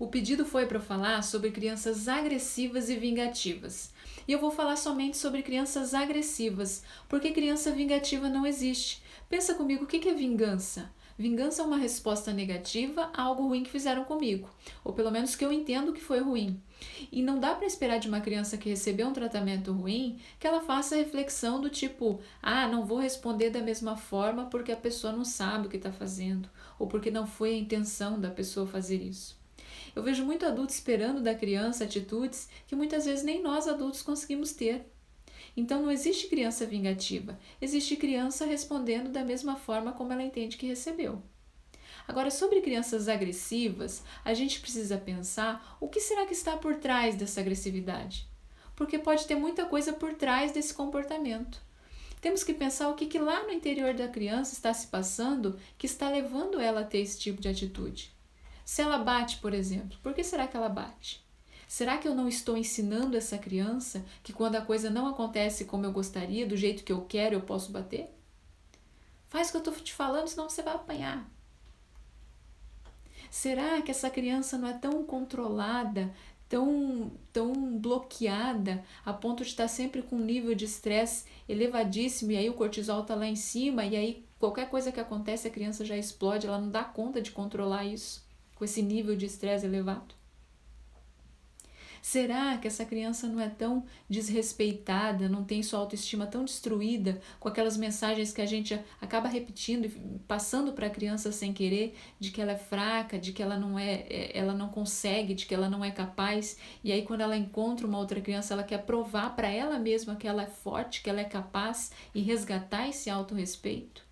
O pedido foi para eu falar sobre crianças agressivas e vingativas. E eu vou falar somente sobre crianças agressivas, porque criança vingativa não existe. Pensa comigo, o que é vingança? Vingança é uma resposta negativa a algo ruim que fizeram comigo, ou pelo menos que eu entendo que foi ruim. E não dá para esperar de uma criança que recebeu um tratamento ruim que ela faça reflexão do tipo: ah, não vou responder da mesma forma porque a pessoa não sabe o que está fazendo, ou porque não foi a intenção da pessoa fazer isso. Eu vejo muito adulto esperando da criança atitudes que muitas vezes nem nós adultos conseguimos ter. Então não existe criança vingativa, existe criança respondendo da mesma forma como ela entende que recebeu. Agora, sobre crianças agressivas, a gente precisa pensar o que será que está por trás dessa agressividade. Porque pode ter muita coisa por trás desse comportamento. Temos que pensar o que lá no interior da criança está se passando que está levando ela a ter esse tipo de atitude. Se ela bate, por exemplo, por que será que ela bate? Será que eu não estou ensinando essa criança que quando a coisa não acontece como eu gostaria, do jeito que eu quero, eu posso bater? Faz o que eu estou te falando, senão você vai apanhar. Será que essa criança não é tão controlada, tão bloqueada, a ponto de estar sempre com um nível de estresse elevadíssimo, e aí o cortisol está lá em cima, e aí qualquer coisa que acontece a criança já explode, ela não dá conta de controlar isso, com esse nível de estresse elevado? Será que essa criança não é tão desrespeitada, não tem sua autoestima tão destruída com aquelas mensagens que a gente acaba repetindo e passando para a criança sem querer, de que ela é fraca, de que ela não consegue, de que ela não é capaz, e aí quando ela encontra uma outra criança, ela quer provar para ela mesma que ela é forte, que ela é capaz e resgatar esse autorrespeito?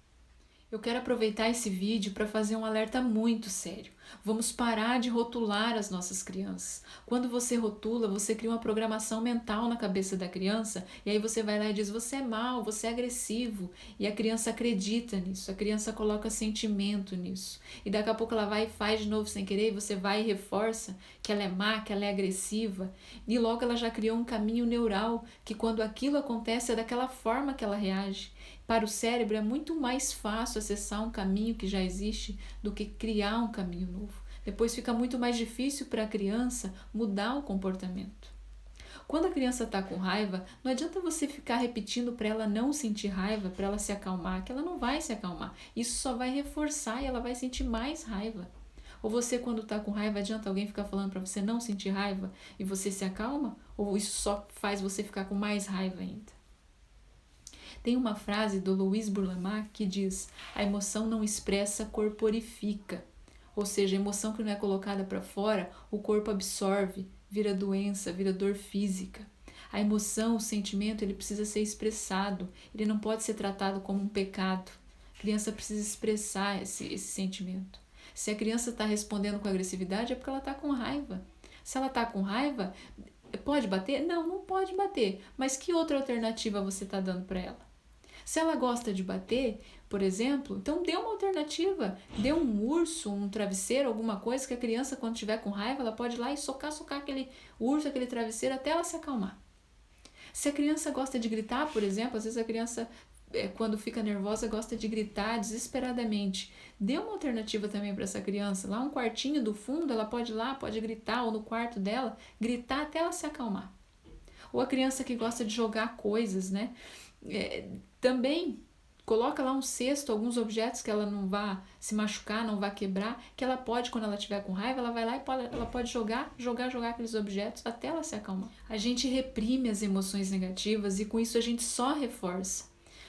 Eu quero aproveitar esse vídeo para fazer um alerta muito sério. Vamos parar de rotular as nossas crianças. Quando você rotula, você cria uma programação mental na cabeça da criança e aí você vai lá e diz: você é mau, você é agressivo. E a criança acredita nisso, a criança coloca sentimento nisso. E daqui a pouco ela vai e faz de novo sem querer e você vai e reforça que ela é má, que ela é agressiva. E logo ela já criou um caminho neural que quando aquilo acontece é daquela forma que ela reage. Para o cérebro é muito mais fácil acessar um caminho que já existe do que criar um caminho novo. Depois fica muito mais difícil para a criança mudar o comportamento. Quando a criança está com raiva, não adianta você ficar repetindo para ela não sentir raiva, para ela se acalmar, que ela não vai se acalmar. Isso só vai reforçar e ela vai sentir mais raiva. Ou você, quando está com raiva, adianta alguém ficar falando para você não sentir raiva e você se acalma? Ou isso só faz você ficar com mais raiva ainda? Tem uma frase do Luiz Burlamac que diz: a emoção não expressa, corporifica. Ou seja, a emoção que não é colocada para fora, o corpo absorve, vira doença, vira dor física. A emoção, o sentimento, ele precisa ser expressado, ele não pode ser tratado como um pecado. A criança precisa expressar esse sentimento. Se a criança está respondendo com agressividade, é porque ela está com raiva. Se ela está com raiva, pode bater? Não, não pode bater. Mas que outra alternativa você está dando para ela? Se ela gosta de bater, por exemplo, então dê uma alternativa. Dê um urso, um travesseiro, alguma coisa que a criança, quando estiver com raiva, ela pode ir lá e socar aquele urso, aquele travesseiro, até ela se acalmar. Se a criança gosta de gritar, por exemplo, às vezes a criança, quando fica nervosa, gosta de gritar desesperadamente. Dê uma alternativa também para essa criança. Lá um quartinho do fundo, ela pode ir lá, pode gritar, ou no quarto dela, gritar até ela se acalmar. Ou a criança que gosta de jogar coisas, né? Também coloca lá um cesto, alguns objetos que ela não vá se machucar, não vá quebrar, que ela pode, quando ela estiver com raiva, ela vai lá e ela pode jogar aqueles objetos até ela se acalmar. A gente reprime as emoções negativas e com isso a gente só reforça.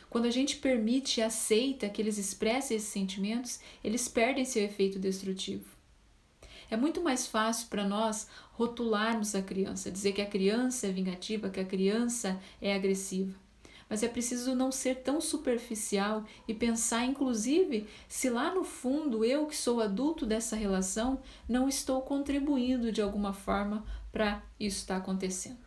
Quando a gente permite e aceita que eles expressem esses sentimentos, eles perdem seu efeito destrutivo. É muito mais fácil para nós rotularmos a criança, dizer que a criança é vingativa, que a criança é agressiva. Mas é preciso não ser tão superficial e pensar, inclusive, se lá no fundo eu, que sou adulto dessa relação, não estou contribuindo de alguma forma para isso estar acontecendo.